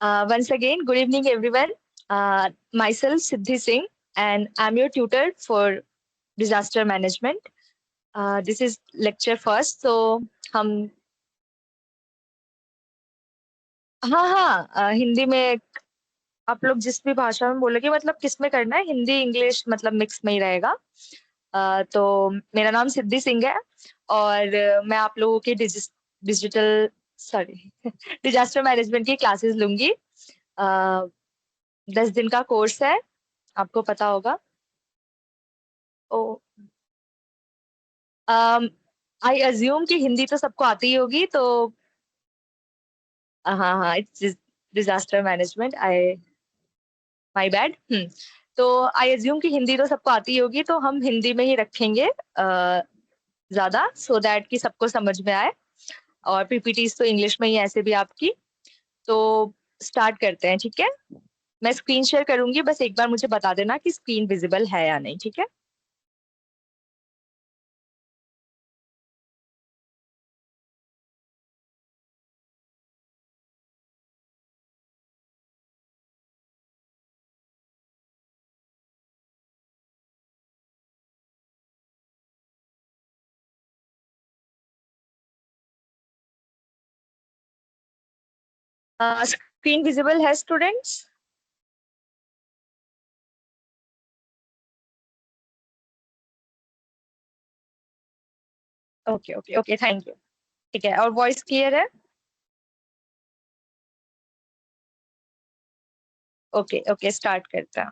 Once again, good evening, everyone. Myself, Siddhi Singh, and I'm your tutor for disaster management. This is lecture first, so हम हाँ हाँ हिंदी में आप लोग जिस भी भाषा में बोलोगे मतलब किस में करना है हिंदी इंग्लिश मतलब मिक्स में ही रहेगा। तो मेरा नाम सिद्धि सिंह है और मैं आप लोगों के डिजिटल सॉरी डिजास्टर मैनेजमेंट की क्लासेस लूंगी। 10 दिन का कोर्स है, आपको पता होगा। ओ आई अज्यूम कि हिंदी तो सबको आती ही होगी तो हाँ हाँ it's disaster management I my bad. तो आई अज्यूम कि हिंदी तो सबको आती ही होगी तो हम हिंदी में ही रखेंगे ज्यादा सो दैट कि सबको समझ में आए। और पीपीटीज तो इंग्लिश में ही ऐसे भी आपकी। तो स्टार्ट करते हैं, ठीक है। मैं स्क्रीन शेयर करूंगी, बस एक बार मुझे बता देना कि स्क्रीन विजिबल है या नहीं, ठीक है। स्क्रीन विजिबल है students? Okay okay okay, thank you. ठीक है, और वॉइस क्लियर है? ओके ओके, स्टार्ट करते हैं।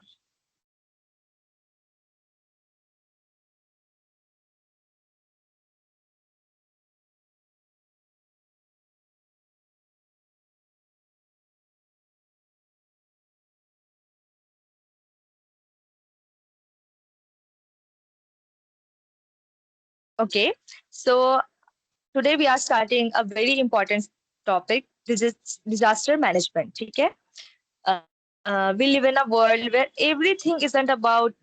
Okay, so today we are starting a very important topic. This is disaster management. ठीक है? Uh, we live in a world where everything isn't about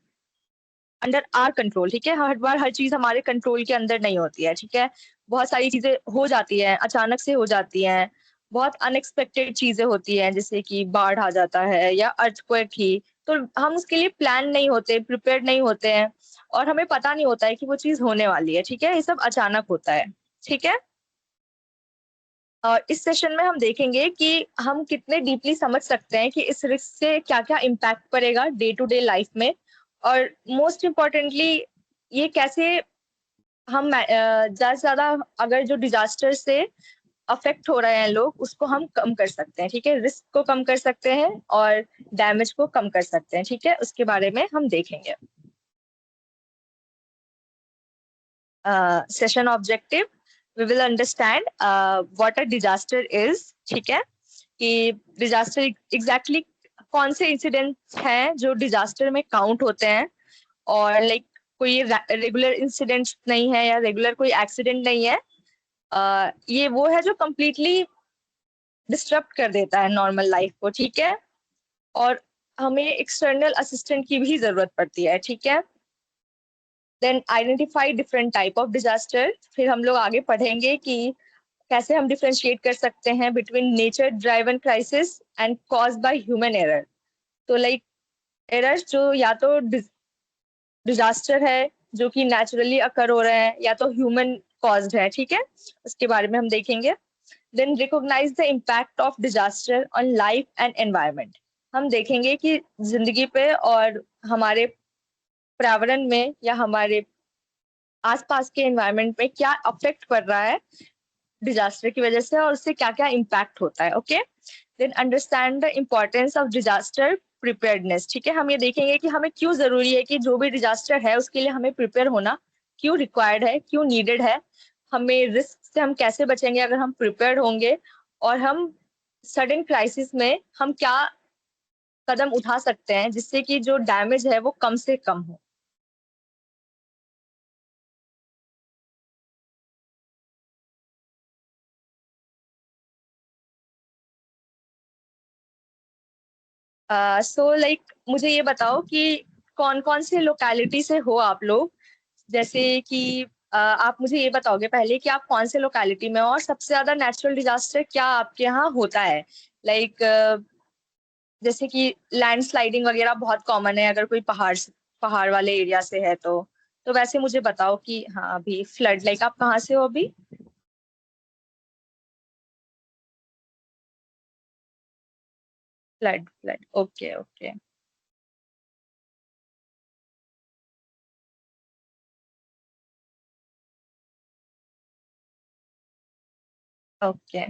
under our control. ठीक है, हर बार हर चीज हमारे control के अंदर नहीं होती है। ठीक है, बहुत सारी चीजें हो जाती हैं, अचानक से हो जाती हैं। बहुत अनएक्सपेक्टेड चीजें होती हैं, जैसे कि बाढ़ आ जाता है या अर्थक्वेक ही। तो हम उसके लिए प्लान नहीं होते, प्रिपेयर नहीं होते हैं और हमें पता नहीं होता है कि वो चीज होने वाली है। ठीक है, ये सब अचानक होता है। ठीक है, और इस सेशन में हम देखेंगे कि हम कितने डीपली समझ सकते हैं कि इस रिस्क से क्या क्या इम्पैक्ट पड़ेगा डे टू डे लाइफ में। और मोस्ट इम्पोर्टेंटली ये कैसे हम ज्यादा से ज्यादा अगर जो डिजास्टर से अफेक्ट हो रहे हैं लोग उसको हम कम कर सकते हैं। ठीक है, रिस्क को कम कर सकते हैं और डैमेज को कम कर सकते हैं। ठीक है, उसके बारे में हम देखेंगे। Session objective, we will understand what a disaster is. ठीक है, कि डिजास्टर एग्जैक्टली कौन से इंसिडेंट्स हैं जो डिजास्टर में काउंट होते हैं। और लाइक कोई रेगुलर इंसिडेंट नहीं है या रेगुलर कोई एक्सीडेंट नहीं है। ये वो है जो कंप्लीटली डिस्टर्ब कर देता है नॉर्मल लाइफ को। ठीक है, और हमें एक्सटर्नल असिस्टेंट की भी जरूरत पड़ती है। ठीक है, then identify different type of disaster. फिर हम लोग आगे पढ़ेंगे कि कैसे हम डिफरेंशिएट कर सकते हैं between nature driven crisis and cause by human error. तो लाइक एरर्स जो या तो डिजास्टर है जो कि नेचुरली अकर हो रहे हैं या तो ह्यूमन कॉज्ड है। ठीक है, उसके बारे में हम देखेंगे। Then recognise the impact of disaster on life and environment. हम देखेंगे कि जिंदगी पे और हमारे पर्यावरण में या हमारे आसपास के एनवायरनमेंट में क्या अफेक्ट पड़ रहा है डिजास्टर की वजह से और उससे क्या क्या इम्पैक्ट होता है। Okay, then understand the importance of disaster preparedness. ठीक है, हम ये देखेंगे कि हमें क्यों जरूरी है कि जो भी डिजास्टर है उसके लिए हमें प्रिपेयर होना क्यों रिक्वायर्ड है, क्यों नीडेड है। हमें रिस्क से हम कैसे बचेंगे अगर हम प्रिपेयर्ड होंगे, और हम सडन क्राइसिस में हम क्या कदम उठा सकते हैं जिससे कि जो डैमेज है वो कम से कम हो। सो लाइक मुझे ये बताओ कि कौन कौन से लोकेलिटी से हो आप लोग। जैसे कि आप मुझे ये बताओगे पहले कि आप कौन से लोकेलिटी में हो और सबसे ज्यादा नेचुरल डिजास्टर क्या आपके यहाँ होता है। लाइक जैसे कि लैंडस्लाइडिंग वगैरह बहुत कॉमन है अगर कोई पहाड़ वाले एरिया से है तो वैसे मुझे बताओ कि हाँ अभी फ्लड, लाइक आप कहाँ से हो अभी। Flood flood, okay okay. Okay,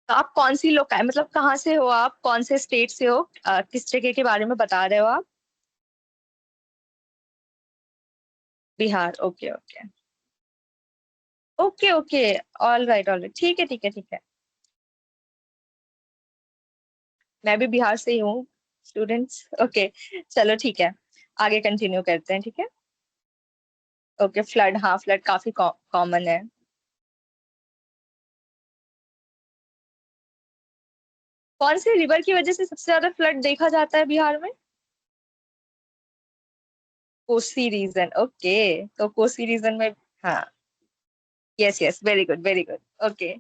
तो आप कौन सी लोग मतलब कहाँ से हो, आप कौन से स्टेट से हो, किस जगह के बारे में बता रहे हो आप। Bihar, okay okay. Okay okay, all right, ठीक है ठीक है। मैं भी बिहार से ही हूँ, स्टूडेंट्स, ओके। चलो ठीक है, आगे कंटिन्यू करते हैं, ठीक है। ओके, फ्लड, हाँ फ्लड काफी कॉमन है। कौन से रिवर की वजह से सबसे ज्यादा फ्लड देखा जाता है बिहार में। Kosi region, okay. तो कोसी रीजन में, हाँ, yes yes, very good very good, okay.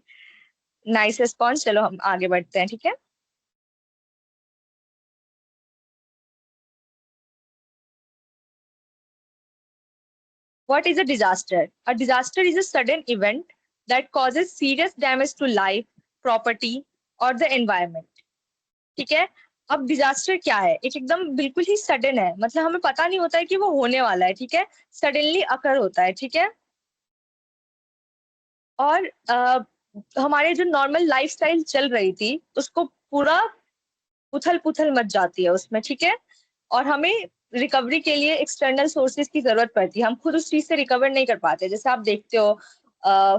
Nice response, चलो हम आगे बढ़ते हैं, ठीक है। What is a disaster? A disaster is a sudden event that causes serious damage to life, property or the environment. ठीक है। अब डिजास्टर क्या है, एक एकदम बिल्कुल ही सडन है, मतलब हमें पता नहीं होता है कि वो होने वाला है, ठीक है। सडनली अकर होता है, ठीक है। और हमारे जो नॉर्मल लाइफस्टाइल चल रही थी उसको पूरा उथल पुथल मच जाती है उसमें, ठीक है। और हमें रिकवरी के लिए एक्सटर्नल सोर्सेज की जरूरत पड़ती है, हम खुद उस चीज से रिकवर नहीं कर पाते। जैसे आप देखते हो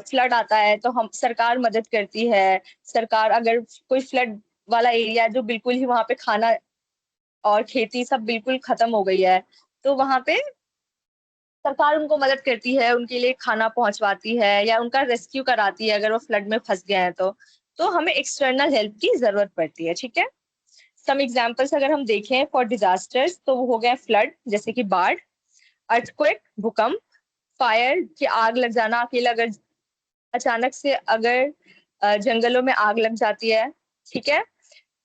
फ्लड आता है तो हम सरकार मदद करती है। सरकार अगर कोई फ्लड वाला एरिया है जो बिल्कुल ही वहां पे खाना और खेती सब बिल्कुल खत्म हो गई है, तो वहां पे सरकार उनको मदद करती है, उनके लिए खाना पहुंचवाती है या उनका रेस्क्यू कराती है अगर वो फ्लड में फंस गए हैं तो हमें एक्सटर्नल हेल्प की जरूरत पड़ती है, ठीक है। सम एग्जाम्पल्स अगर हम देखें फॉर डिजास्टर्स तो वो हो गया फ्लड जैसे कि बाढ़, अर्थक्वेक भूकंप, फायर की आग लग जाना, अकेला अगर अचानक से अगर जंगलों में आग लग जाती है, ठीक है।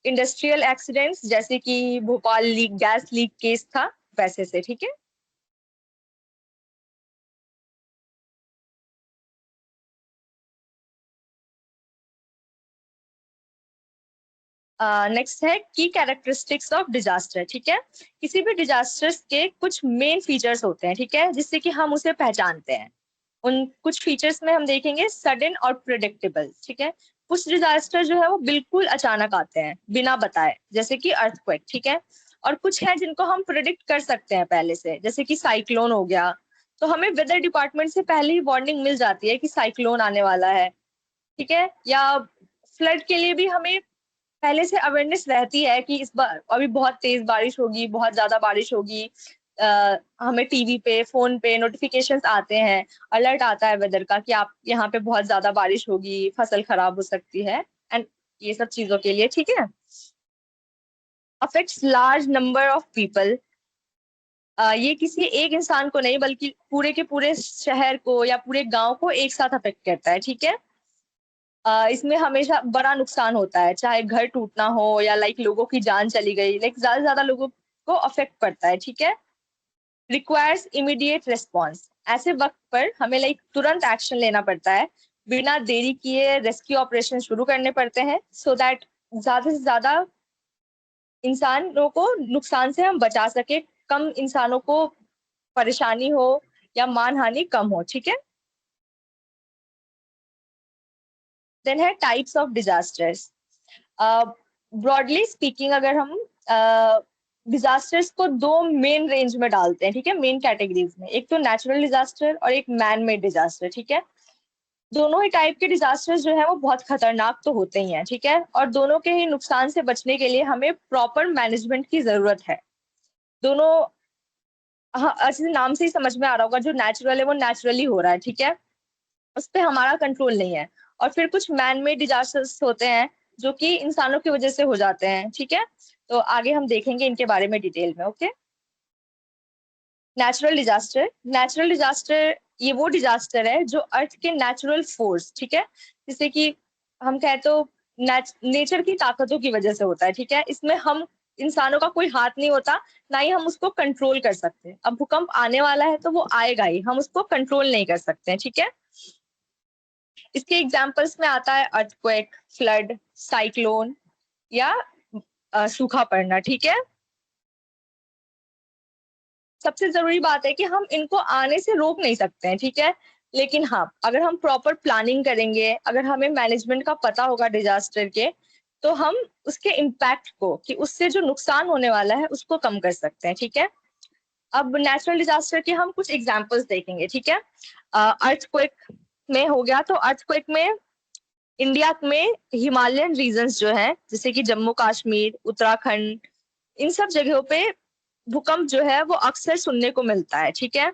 इंडस्ट्रियल एक्सीडेंट्स जैसे कि Bhopal leak, gas leak case था वैसे से, ठीक है। नेक्स्ट है की कैरेक्टरिस्टिक्स ऑफ डिजास्टर, ठीक है। किसी भी डिजास्टर्स के कुछ मेन फीचर्स होते हैं, ठीक है, जिससे कि हम उसे पहचानते हैं। उन कुछ फीचर्स में हम देखेंगे सडन और प्रिडिक्टेबल, ठीक है। कुछ डिजास्टर जो है वो बिल्कुल अचानक आते हैं बिना बताए, जैसे कि अर्थक्वेक, ठीक है। और कुछ है जिनको हम प्रिडिक्ट कर सकते हैं पहले से, जैसे कि साइक्लोन हो गया, तो हमें वेदर डिपार्टमेंट से पहले ही वार्निंग मिल जाती है कि साइक्लोन आने वाला है, ठीक है। या फ्लड के लिए भी हमें पहले से अवेयरनेस रहती है कि इस बार अभी बहुत तेज बारिश होगी, बहुत ज्यादा बारिश होगी। हमें टीवी पे, फोन पे नोटिफिकेशंस आते हैं, अलर्ट आता है वेदर का कि आप यहाँ पे बहुत ज्यादा बारिश होगी, फसल खराब हो सकती है, एंड ये सब चीजों के लिए, ठीक है। Affects large number of people, ये किसी एक इंसान को नहीं बल्कि पूरे के पूरे शहर को या पूरे गांव को एक साथ अफेक्ट करता है, ठीक है। इसमें हमेशा बड़ा नुकसान होता है, चाहे घर टूटना हो या लाइक लोगों की जान चली गई, लाइक ज्यादा से ज्यादा लोगों को अफेक्ट पड़ता है, ठीक है। रिक्वायर्स इमीडिएट रिस्पॉन्स, ऐसे वक्त पर हमें लाइक तुरंत एक्शन लेना पड़ता है, बिना देरी किए रेस्क्यू ऑपरेशन शुरू करने पड़ते हैं सो दैट ज्यादा से ज्यादा इंसानों को नुकसान से हम बचा सके, कम इंसानों को परेशानी हो या मान हानि कम हो, ठीक है। देन है types of disasters. Broadly speaking अगर हम डिजास्टर्स को दो मेन रेंज में डालते हैं, ठीक है, मेन कैटेगरीज में, एक तो नेचुरल डिजास्टर और एक मैन मेड डिजास्टर, ठीक है। दोनों ही टाइप के डिजास्टर्स जो है वो बहुत खतरनाक तो होते ही हैं, ठीक है, और दोनों के ही नुकसान से बचने के लिए हमें प्रॉपर मैनेजमेंट की जरूरत है। दोनों, हाँ, ऐसे नाम से ही समझ में आ रहा होगा, जो नेचुरल है वो नेचुरली हो रहा है, ठीक है, उस पे हमारा कंट्रोल नहीं है। और फिर कुछ मैन मेड डिजास्टर्स होते हैं जो कि इंसानों की वजह से हो जाते हैं, ठीक है। तो आगे हम देखेंगे इनके बारे में डिटेल में, ओके। नेचुरल डिजास्टर ये वो डिजास्टर है जो अर्थ के नेचुरल फोर्स, ठीक है, जैसे कि हम कहे तो नेचर की ताकतों की वजह से होता है, ठीक है। इसमें हम इंसानों का कोई हाथ नहीं होता, ना ही हम उसको कंट्रोल कर सकते। अब भूकंप आने वाला है तो वो आएगा ही, हम उसको कंट्रोल नहीं कर सकते हैं, ठीक है। इसके एग्जाम्पल्स में आता है अर्थक्वेक, फ्लड, साइक्लोन या सूखा पड़ना, ठीक है। सबसे जरूरी बात है कि हम इनको आने से रोक नहीं सकते हैं, ठीक है। लेकिन हाँ, अगर हम प्रॉपर प्लानिंग करेंगे, अगर हमें मैनेजमेंट का पता होगा डिजास्टर के, तो हम उसके इम्पैक्ट को, कि उससे जो नुकसान होने वाला है उसको कम कर सकते हैं, ठीक है। अब नेचुरल डिजास्टर के हम कुछ एग्जाम्पल्स देखेंगे, ठीक है। अर्थक्वेक में हो गया, तो अर्थक्वेक में इंडिया में हिमालयन रीजन्स जो है, जैसे कि जम्मू कश्मीर, उत्तराखंड, इन सब जगहों पे भूकंप जो है वो अक्सर सुनने को मिलता है, ठीक है।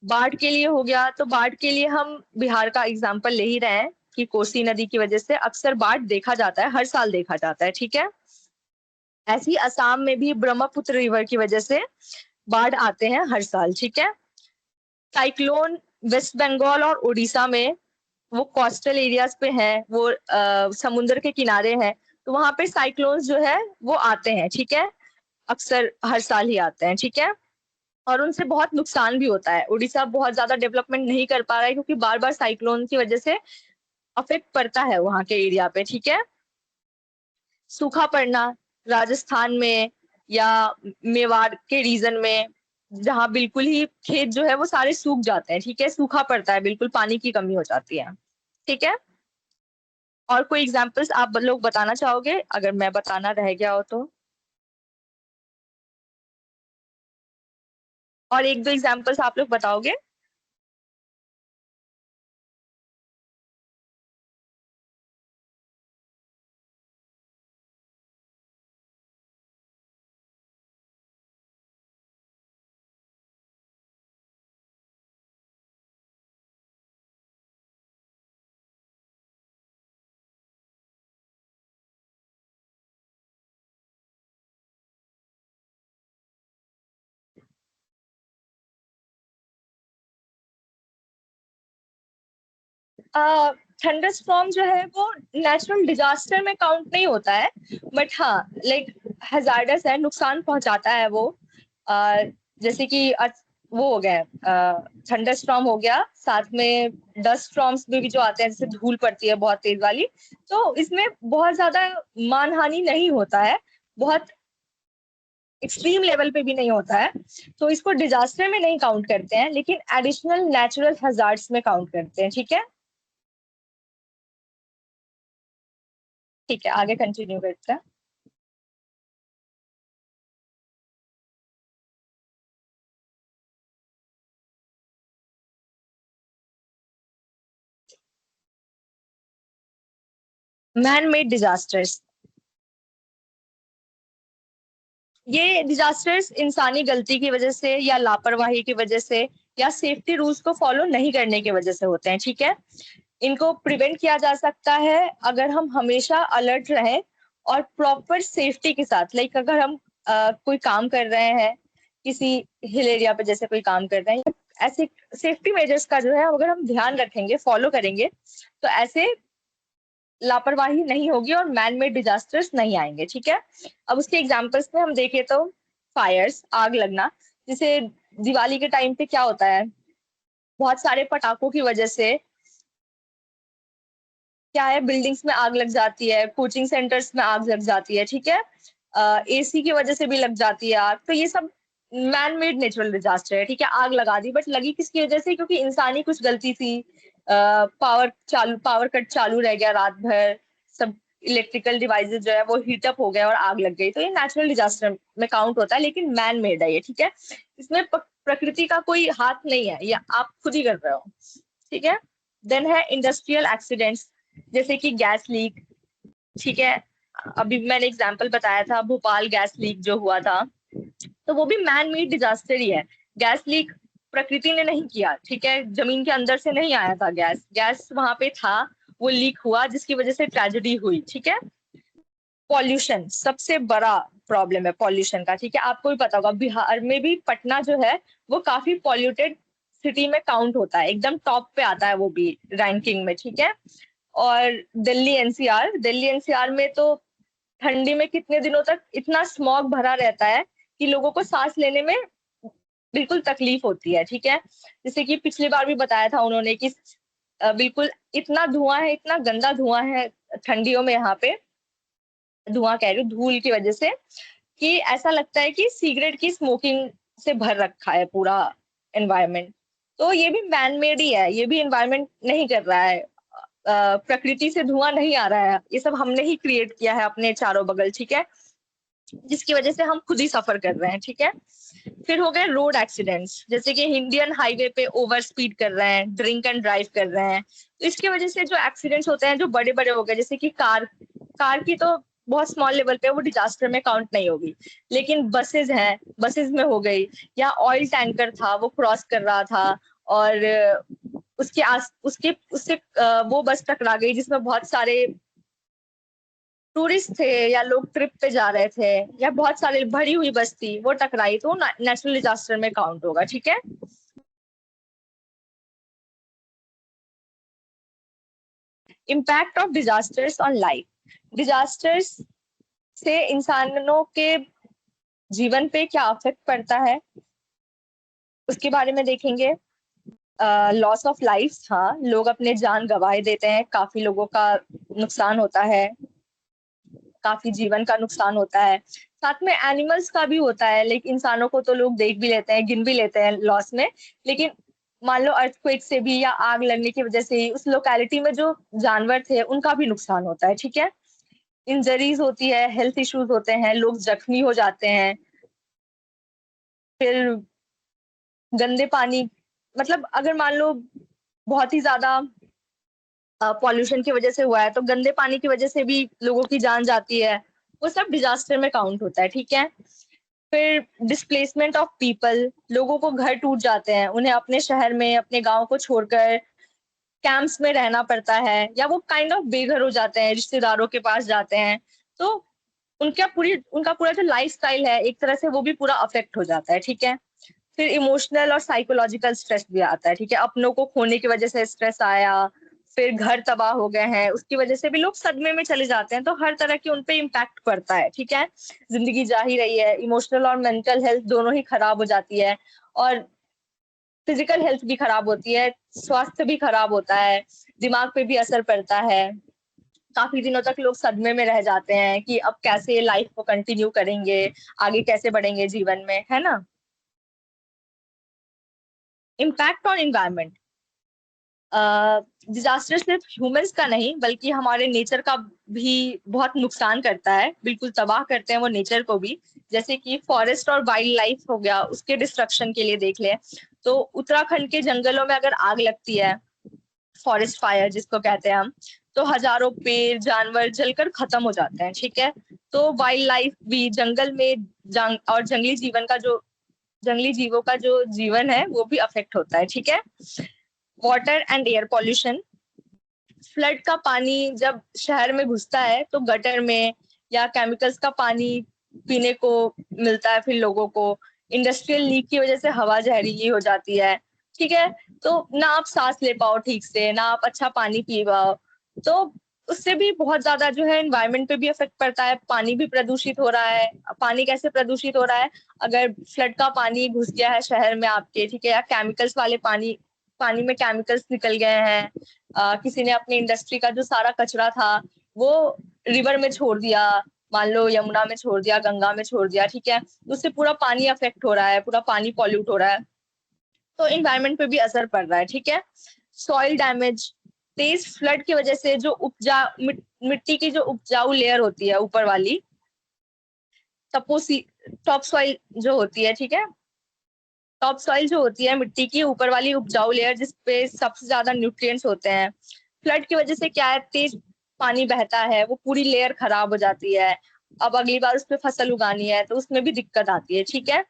बाढ़ के लिए हो गया, तो बाढ़ के लिए हम बिहार का एग्जाम्पल ले ही रहे हैं कि कोसी नदी की वजह से अक्सर बाढ़ देखा जाता है, हर साल देखा जाता है, ठीक है। ऐसे ही असम में भी ब्रह्मपुत्र रिवर की वजह से बाढ़ आते हैं हर साल, ठीक है। साइक्लोन वेस्ट बंगाल और उड़ीसा में, वो कोस्टल एरियाज पे है, वो समुद्र के किनारे है, तो वहां पे साइक्लोन्स जो है वो आते हैं, ठीक है। अक्सर हर साल ही आते हैं, ठीक है। और उनसे बहुत नुकसान भी होता है। उड़ीसा बहुत ज्यादा डेवलपमेंट नहीं कर पा रहा है क्योंकि बार बार साइक्लोन की वजह से अफेक्ट पड़ता है वहां के एरिया पे, ठीक है। सूखा पड़ना राजस्थान में या मेवाड़ के रीजन में, जहाँ बिल्कुल ही खेत जो है वो सारे सूख जाते हैं, ठीक है, सूखा पड़ता है, बिल्कुल पानी की कमी हो जाती है, ठीक है। और कोई एग्जाम्पल्स आप लोग बताना चाहोगे, अगर मैं बताना रह गया हो तो? और एक दो एग्जाम्पल्स आप लोग बताओगे? थंडर स्टॉर्म जो है वो नेचुरल डिजास्टर में काउंट नहीं होता है, बट हाँ लाइक हजार्डस है, नुकसान पहुंचाता है वो। जैसे कि वो हो गया थंडर स्टॉर्म हो गया, साथ में डस्ट स्टॉर्म्स भी जो आते हैं, जैसे धूल पड़ती है बहुत तेज वाली, तो इसमें बहुत ज्यादा मानहानि नहीं होता है, बहुत एक्सट्रीम लेवल पे भी नहीं होता है, तो इसको डिजास्टर में नहीं काउंट करते हैं, लेकिन एडिशनल नेचुरल हजार्ड्स में काउंट करते हैं, ठीक है। ठीक है, आगे कंटिन्यू करते हैं। मैन मेड डिजास्टर्स, ये डिजास्टर्स इंसानी गलती की वजह से या लापरवाही की वजह से या सेफ्टी रूल्स को फॉलो नहीं करने की वजह से होते हैं, ठीक है। इनको प्रिवेंट किया जा सकता है अगर हम हमेशा अलर्ट रहें और प्रॉपर सेफ्टी के साथ, लाइक अगर हम कोई काम कर रहे हैं किसी हिल एरिया पे, जैसे कोई काम कर रहे हैं, ऐसे सेफ्टी मेजर्स का जो है अगर हम ध्यान रखेंगे, फॉलो करेंगे, तो ऐसे लापरवाही नहीं होगी और मैन मेड डिजास्टर्स नहीं आएंगे, ठीक है। अब उसके एग्जाम्पल्स में हम देखें तो फायर्स, आग लगना, जैसे दिवाली के टाइम पे क्या होता है, बहुत सारे पटाखों की वजह से क्या है, बिल्डिंग्स में आग लग जाती है, कोचिंग सेंटर्स में आग लग जाती है, ठीक है। एसी की वजह से भी लग जाती है आग, तो ये सब मैन मेड नेचुरल डिजास्टर है, ठीक है। आग लगा दी, बट लगी किसकी वजह से? क्योंकि इंसानी कुछ गलती थी, पावर कट चालू रह गया रात भर, सब इलेक्ट्रिकल डिवाइसेस जो है वो हीटअप हो गए और आग लग गई, तो ये नेचुरल डिजास्टर में काउंट होता है, लेकिन मैन मेड है ये, ठीक है। इसमें प्रकृति का कोई हाथ नहीं है, या आप खुद ही कर रहे हो, ठीक है। देन है इंडस्ट्रियल एक्सीडेंट्स, जैसे कि गैस लीक, ठीक है। अभी मैंने एग्जांपल बताया था भोपाल गैस लीक जो हुआ था, तो वो भी मैन मेड डिजास्टर ही है। गैस लीक प्रकृति ने नहीं किया, ठीक है, जमीन के अंदर से नहीं आया था गैस, गैस वहां पे था, वो लीक हुआ जिसकी वजह से ट्रेजेडी हुई, ठीक है। पॉल्यूशन सबसे बड़ा प्रॉब्लम है पॉल्यूशन का, ठीक है। आपको भी पता होगा बिहार में भी पटना जो है वो काफी पॉल्यूटेड सिटी में काउंट होता है, एकदम टॉप पे आता है वो भी रैंकिंग में, ठीक है। और दिल्ली एनसीआर में तो ठंडी में कितने दिनों तक इतना स्मॉग भरा रहता है कि लोगों को सांस लेने में बिल्कुल तकलीफ होती है, ठीक है। जैसे कि पिछली बार भी बताया था उन्होंने कि बिल्कुल इतना धुआं है, इतना गंदा धुआं है ठंडियों में यहाँ पे, धुआं कह रही हूँ, धूल की वजह से, कि ऐसा लगता है कि सिगरेट की स्मोकिंग से भर रखा है पूरा एनवायरनमेंट। तो ये भी मैन मेड ही है, ये भी एनवायरनमेंट नहीं कर रहा है, प्रकृति से धुआं नहीं आ रहा है, ये सब हमने ही क्रिएट किया है अपने चारों बगल, ठीक है, जिसकी वजह से हम खुद ही सफर कर रहे हैं, ठीक है। फिर हो गए रोड एक्सीडेंट्स, जैसे कि इंडियन हाईवे पे ओवर स्पीड कर रहे हैं, ड्रिंक एंड ड्राइव कर रहे हैं, तो इसकी वजह से जो एक्सीडेंट्स होते हैं जो बड़े बड़े हो गए, जैसे कि कार की तो बहुत स्मॉल लेवल पे वो डिजास्टर में काउंट नहीं होगी, लेकिन बसेज हैं, बसेज में हो गई, या ऑयल टैंकर था वो क्रॉस कर रहा था और उसके उससे वो बस टकरा गई जिसमें बहुत सारे टूरिस्ट थे या लोग ट्रिप पे जा रहे थे, या बहुत सारे भरी हुई बस थी वो टकराई, तो नेचुरल डिजास्टर में काउंट होगा, ठीक है। Impact of disasters on life, disasters से इंसानों के जीवन पे क्या अफेक्ट पड़ता है उसके बारे में देखेंगे। लॉस ऑफ लाइफ, हाँ, लोग अपने जान गंवाए देते हैं, काफी लोगों का नुकसान होता है, काफी जीवन का नुकसान होता है, साथ में एनिमल्स का भी होता है, लेकिन इंसानों को तो लोग देख भी लेते हैं, गिन भी लेते हैं लॉस में, लेकिन मान लो अर्थक्वेक से भी या आग लगने की वजह से ही उस लोकेलिटी में जो जानवर थे उनका भी नुकसान होता है, ठीक है। इंजरीज होती है, हेल्थ इश्यूज होते हैं, लोग जख्मी हो जाते हैं। फिर गंदे पानी, मतलब अगर मान लो बहुत ही ज्यादा पॉल्यूशन की वजह से हुआ है तो गंदे पानी की वजह से भी लोगों की जान जाती है, वो सब डिजास्टर में काउंट होता है, ठीक है। फिर डिस्प्लेसमेंट ऑफ पीपल, लोगों को घर टूट जाते हैं, उन्हें अपने शहर में अपने गांव को छोड़कर कैंप्स में रहना पड़ता है, या वो काइंड ऑफ बेघर हो जाते हैं, रिश्तेदारों के पास जाते हैं, तो उनका पूरा जो लाइफ स्टाइल है एक तरह से वो भी पूरा अफेक्ट हो जाता है, ठीक है। फिर इमोशनल और साइकोलॉजिकल स्ट्रेस भी आता है, ठीक है, अपनों को खोने की वजह से स्ट्रेस आया, फिर घर तबाह हो गए हैं उसकी वजह से भी लोग सदमे में चले जाते हैं, तो हर तरह की उनपे इम्पैक्ट पड़ता है, ठीक है। जिंदगी जा ही रही है, इमोशनल और मेंटल हेल्थ दोनों ही खराब हो जाती है, और फिजिकल हेल्थ भी खराब होती है, स्वास्थ्य भी खराब होता है, दिमाग पे भी असर पड़ता है, काफी दिनों तक लोग सदमे में रह जाते हैं कि अब कैसे लाइफ को कंटिन्यू करेंगे, आगे कैसे बढ़ेंगे जीवन में, है ना। इम्पैक्ट ऑन इन्वायरमेंट, डिजास्टर सिर्फ ह्यूमंस का नहीं बल्कि हमारे नेचर का भी बहुत नुकसान करता है, बिल्कुल तबाह करते हैं वो नेचर को भी। जैसे कि फॉरेस्ट और वाइल्ड लाइफ हो गया, उसके डिस्ट्रक्शन के लिए देख ले, तो उत्तराखंड के जंगलों में अगर आग लगती है, फॉरेस्ट फायर जिसको कहते हैं हम, तो हजारों पेड़ जानवर जलकर खत्म हो जाते हैं, ठीक है। तो वाइल्ड लाइफ भी जंगल में और जंगली जीवों का जो जीवन है वो भी अफेक्ट होता है, ठीक है। Water and air pollution, flood का पानी जब शहर में घुसता है तो गटर में या केमिकल्स का पानी पीने को मिलता है फिर लोगों को, इंडस्ट्रियल लीक की वजह से हवा जहरीली हो जाती है, ठीक है। तो ना आप सांस ले पाओ ठीक से, ना आप अच्छा पानी पी पाओ, तो उससे भी बहुत ज्यादा जो है एनवायरनमेंट पे भी इफेक्ट पड़ता है, पानी भी प्रदूषित हो रहा है। पानी कैसे प्रदूषित हो रहा है, अगर फ्लड का पानी घुस गया है शहर में आपके, ठीक है, या केमिकल्स वाले पानी, पानी में केमिकल्स निकल गए हैं, किसी ने अपनी इंडस्ट्री का जो सारा कचरा था वो रिवर में छोड़ दिया, मान लो यमुना में छोड़ दिया, गंगा में छोड़ दिया, ठीक है, उससे पूरा पानी अफेक्ट हो रहा है, पूरा पानी पॉल्यूट हो रहा है, तो इन्वायरमेंट पे भी असर पड़ रहा है, ठीक है। सॉइल डैमेज, तेज फ्लड की वजह से जो मिट्टी की जो उपजाऊ लेयर होती है ऊपर वाली, सपोज टॉप सॉइल जो होती है, ठीक है, टॉप सॉइल जो होती है मिट्टी की ऊपर वाली उपजाऊ लेयर जिसपे सबसे ज्यादा न्यूट्रिएंट्स होते हैं, फ्लड की वजह से क्या है, तेज पानी बहता है, वो पूरी लेयर खराब हो जाती है, अब अगली बार उस पर फसल उगानी है तो उसमें भी दिक्कत आती है, ठीक है।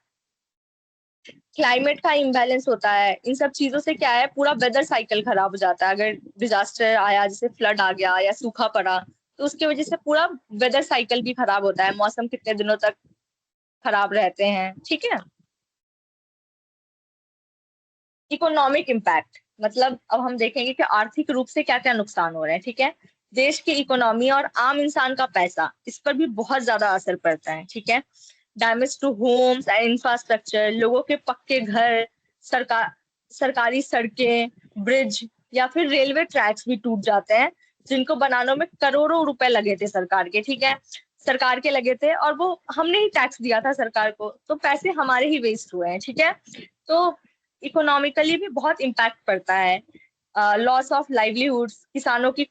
क्लाइमेट का इम्बैलेंस होता है, इन सब चीजों से क्या है, पूरा वेदर साइकिल खराब हो जाता है, अगर डिजास्टर आया जैसे फ्लड आ गया या सूखा पड़ा तो उसकी वजह से पूरा वेदर साइकिल भी खराब होता है, मौसम कितने दिनों तक खराब रहते हैं, ठीक है। इकोनॉमिक इम्पैक्ट मतलब अब हम देखेंगे कि आर्थिक रूप से क्या क्या नुकसान हो रहे हैं, ठीक है। देश की इकोनॉमी और आम इंसान का पैसा, इस पर भी बहुत ज्यादा असर पड़ता है, ठीक है। Damage to homes and infrastructure, लोगों के पक्के घर, सरकार सरकारी सड़कें, ब्रिज या फिर रेलवे ट्रैक्स भी टूट जाते हैं, जिनको बनाने में करोड़ों रुपए लगे थे सरकार के, ठीक है। सरकार के लगे थे और वो हमने ही टैक्स दिया था सरकार को, तो पैसे हमारे ही वेस्ट हुए हैं, ठीक है। तो इकोनॉमिकली भी बहुत इम्पैक्ट पड़ता है। लॉस ऑफ लाइवलीहुड्स, किसानों की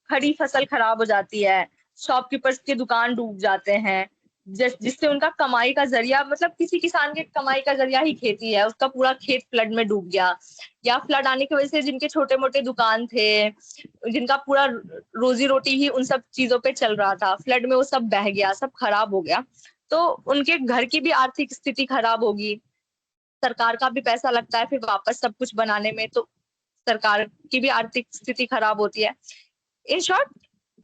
खड़ी फसल खराब हो जाती है, शॉपकीपर्स के दुकान डूब जाते हैं, जिससे उनका कमाई का जरिया, मतलब किसी किसान के कमाई का जरिया ही खेती है, उसका पूरा खेत फ्लड में डूब गया। या फ्लड आने की वजह से जिनके छोटे मोटे दुकान थे, जिनका पूरा रोजी रोटी ही उन सब चीजों पे चल रहा था, फ्लड में वो सब बह गया, सब खराब हो गया, तो उनके घर की भी आर्थिक स्थिति खराब होगी। सरकार का भी पैसा लगता है फिर वापस सब कुछ बनाने में, तो सरकार की भी आर्थिक स्थिति खराब होती है। इन शॉर्ट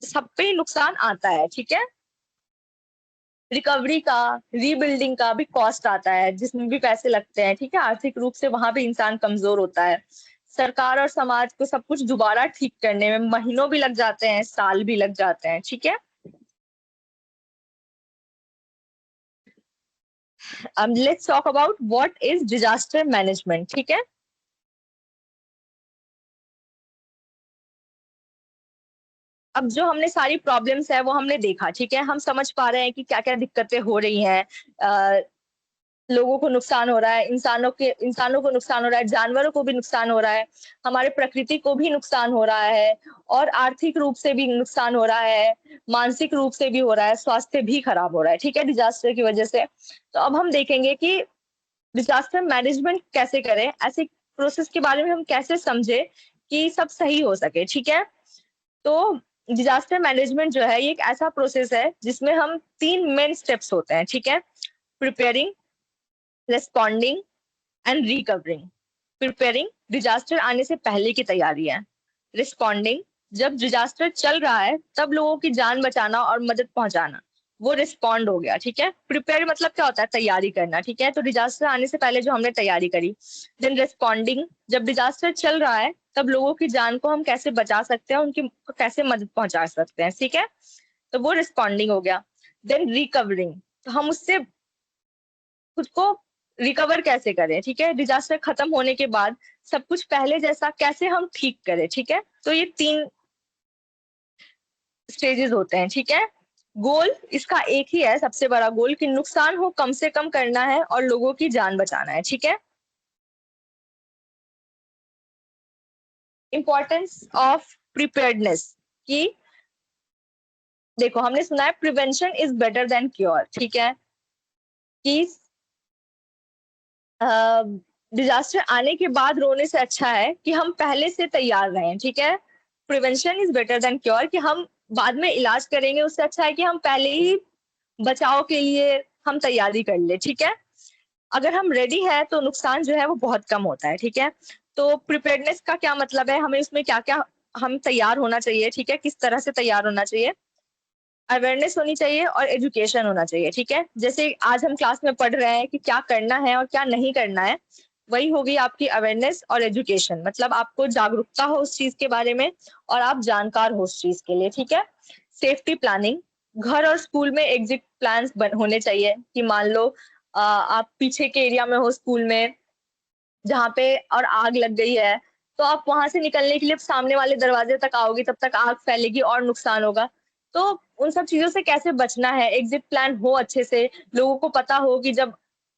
सब पे ही नुकसान आता है, ठीक है। रिकवरी का, रीबिल्डिंग का भी कॉस्ट आता है, जिसमें भी पैसे लगते हैं, ठीक है। आर्थिक रूप से वहां भी इंसान कमजोर होता है। सरकार और समाज को सब कुछ दोबारा ठीक करने में महीनों भी लग जाते हैं, साल भी लग जाते हैं, ठीक है। Let's talk about what is disaster management, ठीक है। अब जो हमने सारी प्रॉब्लम्स है वो हमने देखा, ठीक है। हम समझ पा रहे हैं कि क्या क्या दिक्कतें हो रही हैं। लोगों को नुकसान हो रहा है, इंसानों को नुकसान हो रहा है, जानवरों को भी नुकसान हो रहा है, हमारे प्रकृति को भी नुकसान हो रहा है, और आर्थिक रूप से भी नुकसान हो रहा है, मानसिक रूप से भी हो रहा है, स्वास्थ्य भी खराब हो रहा है, ठीक है, डिजास्टर की वजह से। तो अब हम देखेंगे कि डिजास्टर मैनेजमेंट कैसे करें, ऐसे प्रोसेस के बारे में हम कैसे समझे कि सब सही हो सके, ठीक है। तो डिजास्टर मैनेजमेंट जो है ये एक ऐसा प्रोसेस है जिसमें हम 3 मेन स्टेप्स होते हैं, ठीक है। Preparing, responding and recovering. Preparing disaster आने से पहले की तैयारी है। रिस्पॉन्डिंग जब डिजास्टर चल रहा है तब लोगों की जान बचाना और मदद पहुंचाना, वो रिस्पॉन्ड हो गया, ठीक है। प्रिपेयर मतलब क्या होता है, तैयारी करना, ठीक है। तो डिजास्टर आने से पहले जो हमने तैयारी करी। देन रिस्पॉन्डिंग, जब डिजास्टर चल रहा है तब लोगों की जान को हम कैसे बचा सकते हैं, उनकी कैसे मदद पहुंचा सकते हैं, ठीक है। तो वो रिस्पॉन्डिंग हो गया। देन रिकवरिंग, तो हम उससे खुद को रिकवर कैसे करें, ठीक है। डिजास्टर खत्म होने के बाद सब कुछ पहले जैसा कैसे हम ठीक करें, ठीक है। तो ये 3 स्टेजेस होते हैं, ठीक है। गोल इसका एक ही है, सबसे बड़ा गोल, कि नुकसान हो कम से कम करना है और लोगों की जान बचाना है, ठीक है। इंपॉर्टेंस ऑफ प्रिपेयर्डनेस, कि देखो हमने सुना है prevention is better than cure, ठीक है। कि डिजास्टर आने के बाद रोने से अच्छा है कि हम पहले से तैयार रहें, ठीक है। Prevention is better than cure, कि हम बाद में इलाज करेंगे, उससे अच्छा है कि हम पहले ही बचाव के लिए हम तैयारी कर ले, ठीक है। अगर हम रेडी है तो नुकसान जो है वो बहुत कम होता है, ठीक है। तो प्रिपेयर्डनेस का क्या मतलब है, हमें उसमें क्या क्या हम तैयार होना चाहिए, ठीक है, किस तरह से तैयार होना चाहिए। अवेयरनेस होनी चाहिए और एजुकेशन होना चाहिए, ठीक है। जैसे आज हम क्लास में पढ़ रहे हैं कि क्या करना है और क्या नहीं करना है, वही होगी आपकी अवेयरनेस और एजुकेशन, मतलब आपको जागरूकता हो उस चीज के बारे में और आप जानकार हो उस चीज के लिए, ठीक है। सेफ्टी प्लानिंग, घर और स्कूल में एग्जिट प्लान्स होने चाहिए, कि मान लो आप पीछे के एरिया में हो स्कूल में, जहाँ पे और आग लग गई है, तो आप वहां से निकलने के लिए सामने वाले दरवाजे तक आओगे, तब तक आग फैलेगी और नुकसान होगा। तो उन सब चीजों से कैसे बचना है, एग्जिट प्लान हो अच्छे से, लोगों को पता हो कि जब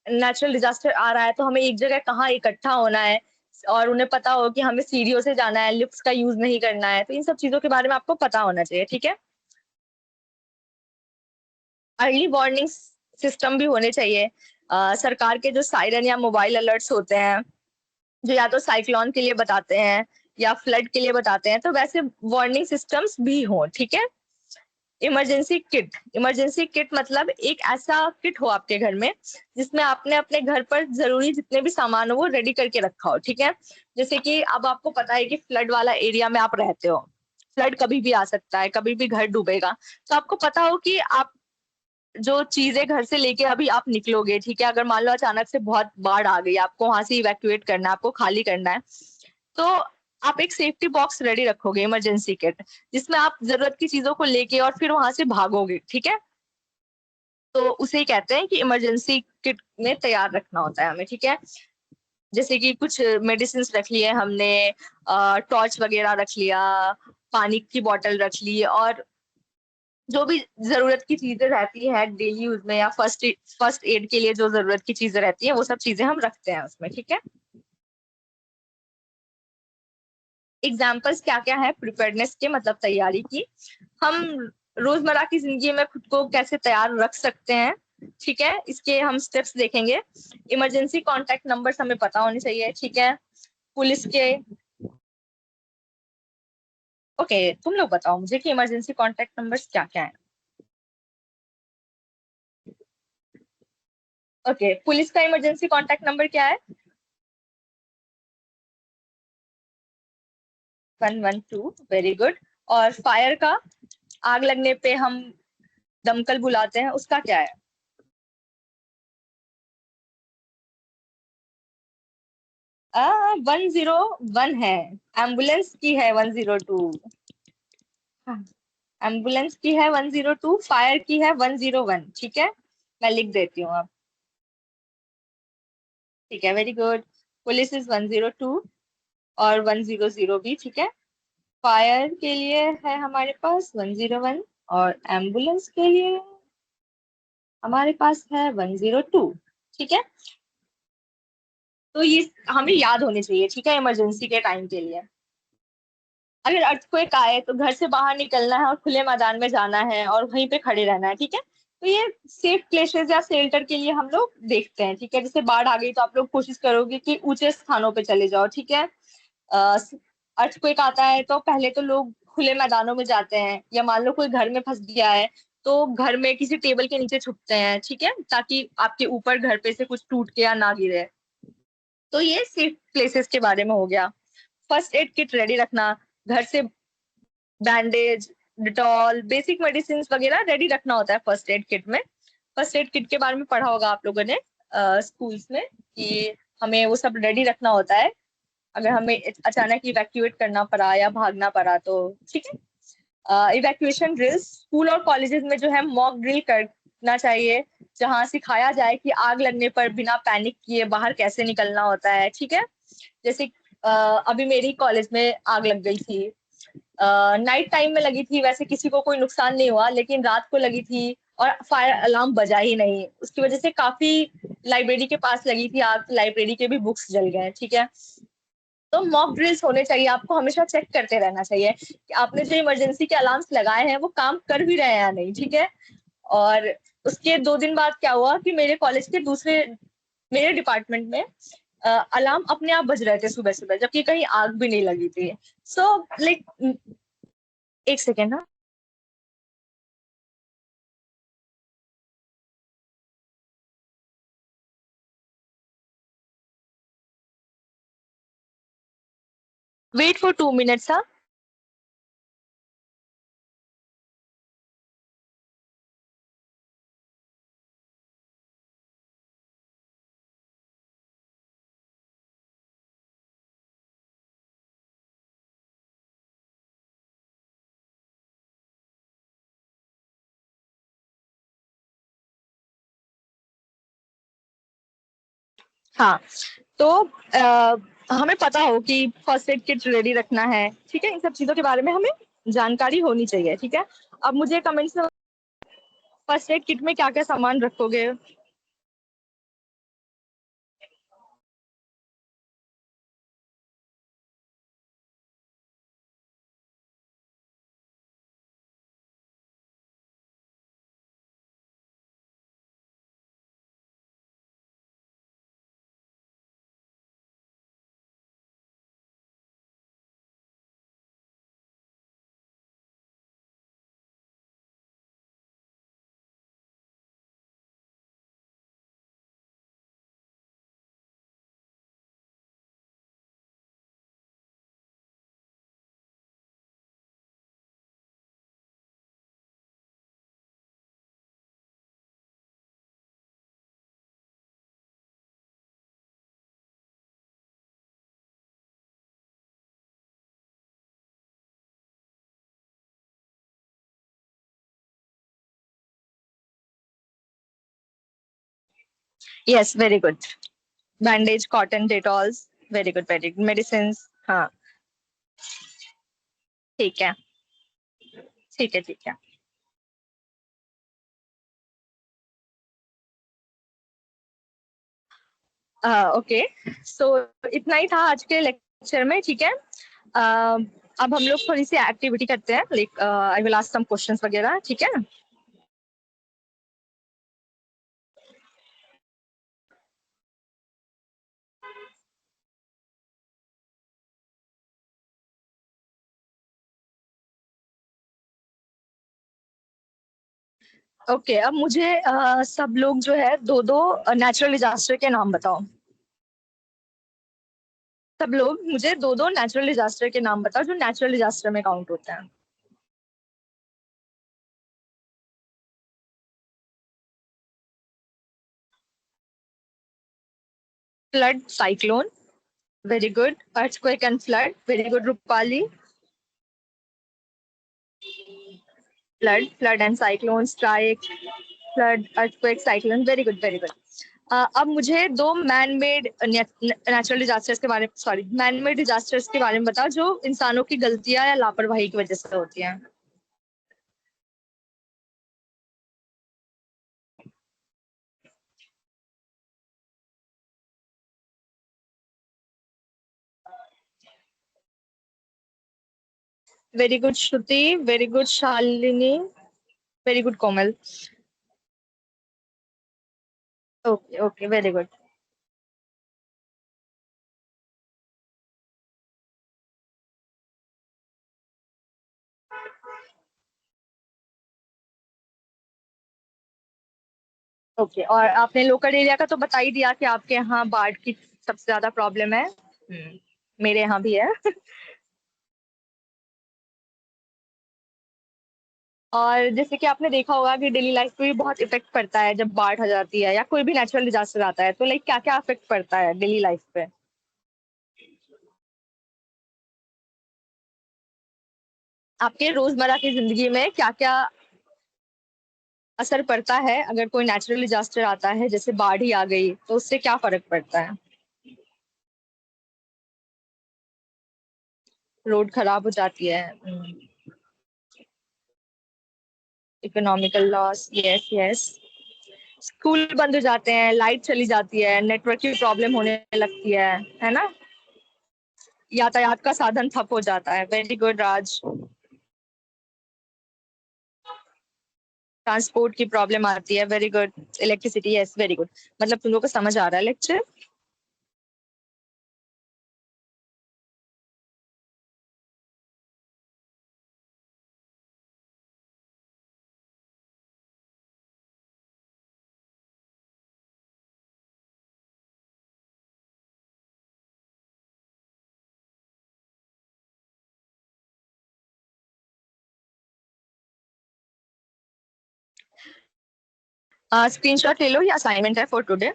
नेचुरल डिजास्टर आ रहा है तो हमें एक जगह कहाँ इकट्ठा होना है, और उन्हें पता हो कि हमें सीढ़ियों से जाना है, लिफ्ट का यूज नहीं करना है, तो इन सब चीजों के बारे में आपको पता होना चाहिए, ठीक है। अर्ली वार्निंग सिस्टम भी होने चाहिए। सरकार के जो सायरन या मोबाइल अलर्ट्स होते हैं, जो या तो साइक्लोन के लिए बताते हैं या फ्लड के लिए बताते हैं, तो वैसे वार्निंग सिस्टम्स भी हो, ठीक है। इमरजेंसी किट मतलब एक ऐसा किट हो आपके घर में जिसमें आपने अपने घर पर जरूरी जितने भी सामान हो वो रेडी करके रखा हो, ठीक है। जैसे कि अब आपको पता है कि फ्लड वाला एरिया में आप रहते हो, फ्लड कभी भी आ सकता है, कभी भी घर डूबेगा। तो आपको पता हो कि आप जो चीजें घर से लेके अभी आप निकलोगे, ठीक है, अगर मान लो अचानक से बहुत बाढ़ आ गई, आपको वहां से इवैक्यूएट करना है, आपको खाली करना है, तो आप एक सेफ्टी बॉक्स रेडी रखोगे, इमरजेंसी किट, जिसमें आप जरूरत की चीजों को लेके और फिर वहां से भागोगे, ठीक है। तो उसे ही कहते हैं कि इमरजेंसी किट में तैयार रखना होता है हमें, ठीक है। जैसे कि कुछ मेडिसिन रख लिए हमने, टॉर्च वगैरह रख लिया, पानी की बोतल रख ली, और जो भी जरूरत की चीजें रहती है डेली यूज में, या फर्स्ट एड के लिए जो जरूरत की चीजें रहती है, वो सब चीजें हम रखते हैं उसमें, ठीक है। एग्जाम्पल्स क्या क्या है प्रिपेयरनेस के, मतलब तैयारी की, हम रोजमर्रा की जिंदगी में खुद को कैसे तैयार रख सकते हैं, ठीक है, इसके हम स्टेप्स देखेंगे। इमरजेंसी कॉन्टेक्ट नंबर्स हमें पता होने चाहिए, ठीक है। पुलिस के, ओके, तुम लोग बताओ मुझे कि इमरजेंसी कॉन्टेक्ट नंबर्स क्या क्या है। ओके, पुलिस का इमरजेंसी कॉन्टेक्ट नंबर क्या है? 112, वेरी गुड। और फायर का, आग लगने पे हम दमकल बुलाते हैं, उसका क्या है? 101 है। एम्बुलेंस की है 102। एम्बुलेंस की है 102, फायर की है 101, ठीक है। मैं लिख देती हूँ अब, ठीक है, वेरी गुड। पुलिस इज 102 और 100 भी, ठीक है। फायर के लिए है हमारे पास 101, और एम्बुलेंस के लिए हमारे पास है 102, ठीक है। तो ये हमें याद होने चाहिए, ठीक है, इमरजेंसी के टाइम के लिए। अगर अर्थक्वेक आए तो घर से बाहर निकलना है और खुले मैदान में जाना है और वहीं पे खड़े रहना है, ठीक है। तो ये सेफ प्लेसेस या शेल्टर के लिए हम लोग देखते हैं, ठीक है। जैसे बाढ़ आ गई तो आप लोग कोशिश करोगे कि ऊंचे स्थानों पे चले जाओ, ठीक है। अर्थक्वेक आता है तो पहले तो लोग खुले मैदानों में जाते हैं, या मान लो कोई घर में फंस गया है तो घर में किसी टेबल के नीचे छुपते हैं, ठीक है, ताकि आपके ऊपर घर पे से कुछ टूट के या ना गिरे। तो ये सेफ प्लेसेस के बारे में हो गया। फर्स्ट एड किट रेडी रखना, घर से बैंडेज, डिटॉल, बेसिक मेडिसिन वगैरह रेडी रखना होता है फर्स्ट एड किट में। फर्स्ट एड किट के बारे में पढ़ा होगा आप लोगों ने स्कूल्स में, कि हमें वो सब रेडी रखना होता है अगर हमें अचानक इवैक्यूएट करना पड़ा या भागना पड़ा तो, ठीक है। इवैक्यूएशन ड्रिल्स स्कूल और कॉलेजेस में जो है मॉक ड्रिल करना चाहिए, जहाँ सिखाया जाए कि आग लगने पर बिना पैनिक किए बाहर कैसे निकलना होता है, ठीक है। जैसे अभी मेरी कॉलेज में आग लग गई थी, नाइट टाइम में लगी थी, वैसे किसी को कोई नुकसान नहीं हुआ, लेकिन रात को लगी थी और फायर अलार्म बजा ही नहीं, उसकी वजह से काफी लाइब्रेरी के पास लगी थी आग, लाइब्रेरी के भी बुक्स जल गए, ठीक है। तो मॉक ड्रिल्स होने चाहिए, आपको हमेशा चेक करते रहना चाहिए कि आपने जो इमरजेंसी के अलार्म्स लगाए हैं वो काम कर भी रहे हैं या नहीं, ठीक है। और उसके 2 दिन बाद क्या हुआ कि मेरे कॉलेज के दूसरे, मेरे डिपार्टमेंट में अलार्म अपने आप बज रहे थे सुबह सुबह, जबकि कहीं आग भी नहीं लगी थी। सो लाइक, एक सेकेंड ना, वेट फॉर 2 मिनट्स, हाँ। हाँ, तो हमें पता हो कि फर्स्ट एड किट रेडी रखना है, ठीक है, इन सब चीजों के बारे में हमें जानकारी होनी चाहिए, ठीक है। अब मुझे कमेंट्स में फर्स्ट एड किट में क्या क्या सामान रखोगे? Yes, very good. Bandage, cotton, Dettols. Very good, very good. Medicine. हाँ। ठीक है, ठीक है, ठीक है। ओके। सो इतना ही था आज के लेक्चर में, ठीक है। अब हम लोग थोड़ी सी एक्टिविटी करते हैं, like I will ask some questions वगैरह, ठीक है। ओके, अब मुझे सब लोग जो है दो दो नेचुरल डिजास्टर के नाम बताओ। सब लोग मुझे दो दो नेचुरल डिजास्टर के नाम बताओ जो नेचुरल डिजास्टर में काउंट होते हैं। Flood, cyclone. Very good. Earthquake and flood. Very good, Rupali. Flood, flood and cyclone, strike, flood, earthquake, cyclone. Very good, very good. अब मुझे दो मैन मेड नेचुरल डिजास्टर्स के बारे में, सॉरी, मैन मेड डिजास्टर्स के बारे में बताओ जो इंसानों की गलतियां या लापरवाही की वजह से होती हैं। Very good, Shruti. Very good, Shalini. Very good, Komal. Okay, okay, very good. Okay, और आपने लोकल एरिया का तो बता ही दिया कि आपके यहाँ बाढ़ की सबसे ज्यादा प्रॉब्लम है। मेरे यहाँ भी है। और जैसे कि आपने देखा होगा कि डेली लाइफ पे भी बहुत इफेक्ट पड़ता है जब बाढ़ आ जाती है या कोई भी नेचुरल डिजास्टर आता है, तो लाइक क्या क्या इफेक्ट पड़ता है डेली लाइफ पे। आपके रोजमर्रा की जिंदगी में क्या क्या असर पड़ता है अगर कोई नेचुरल डिजास्टर आता है, जैसे बाढ़ ही आ गई, तो उससे क्या फर्क पड़ता है। रोड खराब हो जाती है। Economical loss, yes, yes. School बंद हो जाते हैं, लाइट चली जाती है, नेटवर्क की प्रॉब्लम होने लगती है ना। यातायात का साधन ठप हो जाता है। वेरी गुड, राज। ट्रांसपोर्ट की प्रॉब्लम आती है। Very good. Electricity, yes, very good. मतलब तुम लोग को समझ आ रहा है लेक्चर। स्क्रीनशॉट ले लो, ये असाइनमेंट है फॉर टुडे।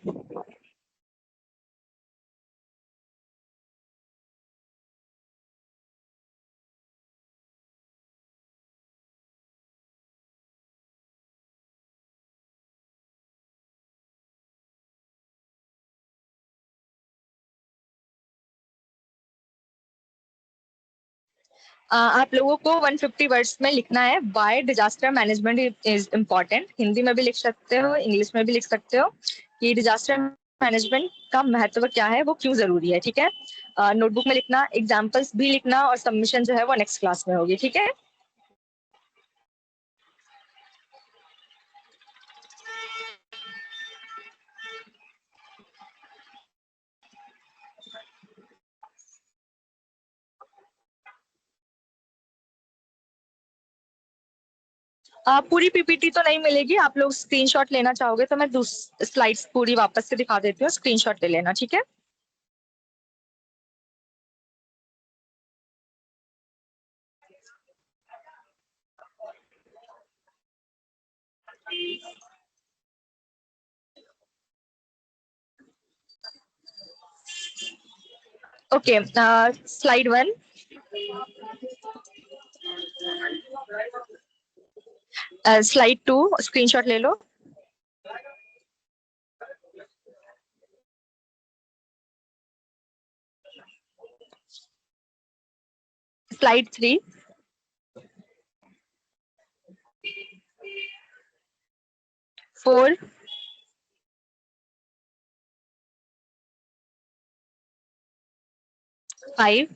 आप लोगों को 150 वर्ड्स में लिखना है, why disaster management is important. Hindi में भी लिख सकते हो, इंग्लिश में भी लिख सकते हो कि डिजास्टर मैनेजमेंट का महत्व क्या है, वो क्यों जरूरी है, ठीक है। नोटबुक में लिखना, एग्जाम्पल्स भी लिखना, और सबमिशन जो है वो नेक्स्ट क्लास में होगी, ठीक है। पूरी पीपीटी तो नहीं मिलेगी, आप लोग स्क्रीनशॉट लेना चाहोगे तो मैं स्लाइड्स पूरी वापस से दिखा देती हूँ, स्क्रीनशॉट ले लेना, ठीक है। Okay, slide one. Slide two, screenshot ले लो। Slide 3. 4. 5.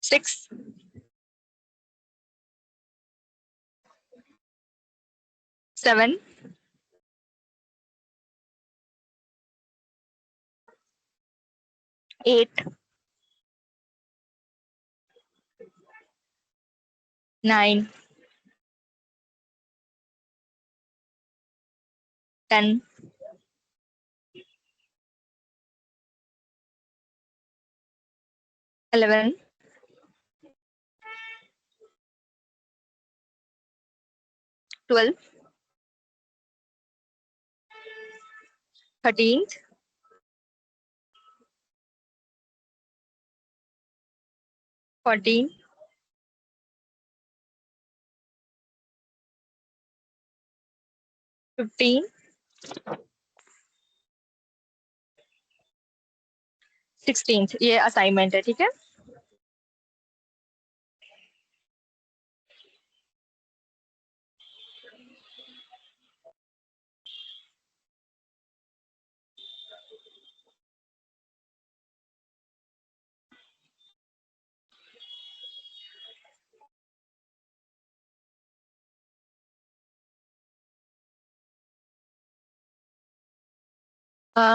6. 7. 8. 9. 10. 11. 12. 13. 14. 15. 16. ये असाइनमेंट है, ठीक है।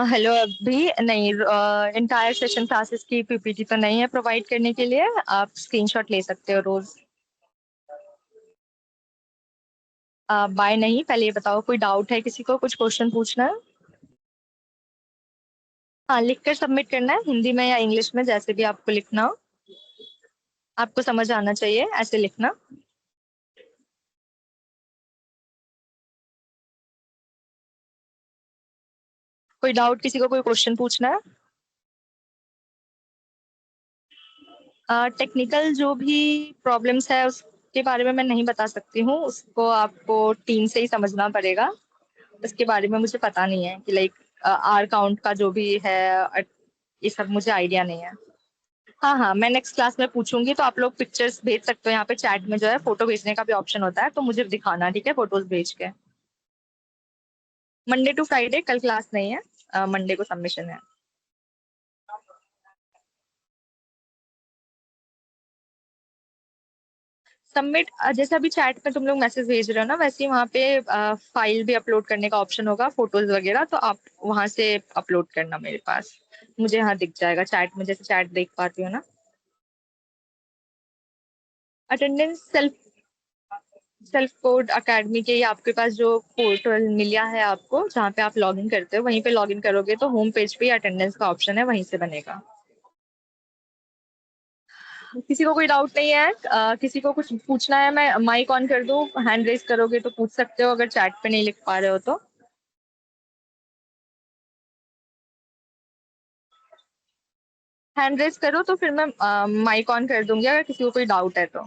हेलो, अभी नहीं, इंटायर सेशन क्लासेस की पीपीटी तो नहीं है प्रोवाइड करने के लिए। आप स्क्रीनशॉट ले सकते हो रोज। बाय नहीं, पहले ये बताओ कोई डाउट है, किसी को कुछ क्वेश्चन पूछना है? हाँ, लिख कर सबमिट करना है, हिंदी में या इंग्लिश में, जैसे भी आपको लिखना हो। आपको समझ आना चाहिए, ऐसे लिखना। कोई डाउट, किसी को कोई क्वेश्चन पूछना है? टेक्निकल जो भी प्रॉब्लम्स है उसके बारे में मैं नहीं बता सकती हूँ, उसको आपको टीम से ही समझना पड़ेगा। उसके बारे में मुझे पता नहीं है कि लाइक आर काउंट का जो भी है, ये सब मुझे आइडिया नहीं है। हाँ हाँ, मैं नेक्स्ट क्लास में पूछूंगी, तो आप लोग पिक्चर्स भेज सकते हो, यहाँ पे चैट में जो है फोटो भेजने का भी ऑप्शन होता है, तो मुझे दिखाना, ठीक है, फोटोज भेज के। मंडे टू फ्राइडे, कल क्लास नहीं है, मंडे को सबमिशन है। सबमिट, जैसे अभी चैट में तुम लोग मैसेज भेज रहे हो ना, वैसे ही वहाँ पे फाइल भी अपलोड करने का ऑप्शन होगा, फोटोज वगैरह, तो आप वहां से अपलोड करना मेरे पास। मुझे यहाँ दिख जाएगा चैट में, जैसे चैट देख पाती हो ना। Attendance self self code academy के, ये आपके पास जो पोर्टल मिला है आपको, जहाँ पे आप लॉगिन करते हो, वहीं पे लॉगिन करोगे तो होम पेज पे अटेंडेंस का ऑप्शन है, वहीं से बनेगा। किसी को कोई डाउट नहीं है? किसी को कुछ पूछना है? मैं माइक ऑन कर दूं, हैंड रेज करोगे तो पूछ सकते हो, अगर चैट पे नहीं लिख पा रहे हो तो। हैंड रेज करो तो फिर मैं माइक ऑन कर दूंगी, अगर किसी को कोई डाउट है तो।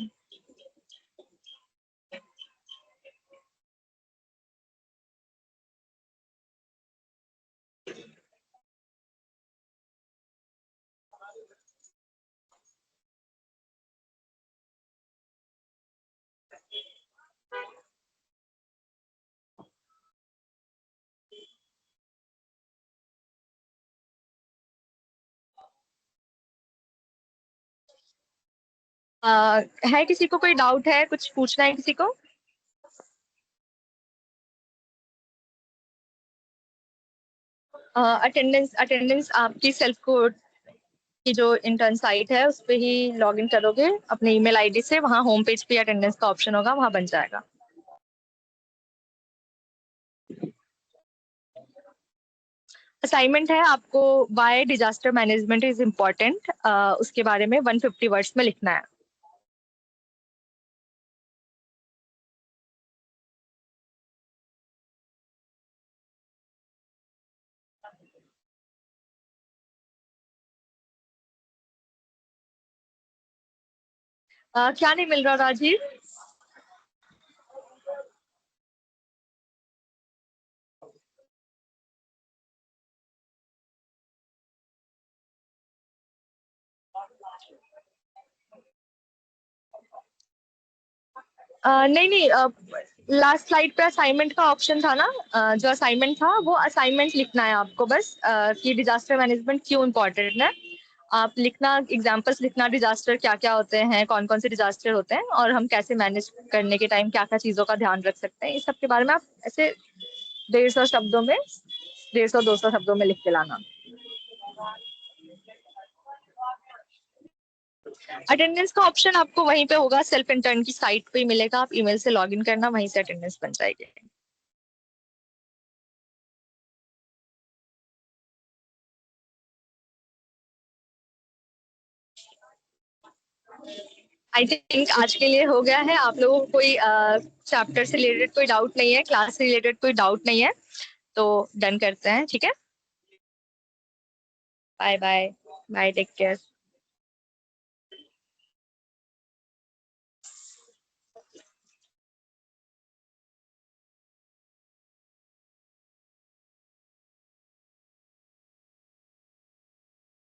है किसी को कोई डाउट है, कुछ पूछना है किसी को? अटेंडेंस अटेंडेंस आपकी सेल्फ कोड की जो इंटर्न साइट है उस पे ही लॉग इन करोगे अपने ईमेल आईडी से, वहाँ होम पेज पे अटेंडेंस का ऑप्शन होगा, वहाँ बन जाएगा। असाइनमेंट है आपको, why disaster management is important, उसके बारे में 150 वर्ड्स में लिखना है। क्या नहीं मिल रहा राजीव? नहीं नहीं, लास्ट स्लाइड पे असाइनमेंट का ऑप्शन था ना, जो असाइनमेंट था वो असाइनमेंट लिखना है आपको बस, कि डिजास्टर मैनेजमेंट क्यों इम्पोर्टेंट है। आप लिखना, एग्जांपल्स लिखना, डिजास्टर क्या क्या होते हैं, कौन कौन से डिजास्टर होते हैं, और हम कैसे मैनेज करने के टाइम क्या क्या चीजों का ध्यान रख सकते हैं, इस सब के बारे में आप ऐसे 150 शब्दों में, 150-200 शब्दों में लिख के लाना। अटेंडेंस का ऑप्शन आपको वहीं पे होगा, सेल्फ इंटर्न की साइट पे ही मिलेगा, आप ईमेल से लॉग इन करना, वहीं से अटेंडेंस बन जाएगी। आई थिंक आज के लिए हो गया है। आप लोगों को कोई चैप्टर से रिलेटेड कोई डाउट नहीं है, क्लास से रिलेटेड कोई डाउट नहीं है, तो डन करते हैं, ठीक है। Bye bye. Bye, take care.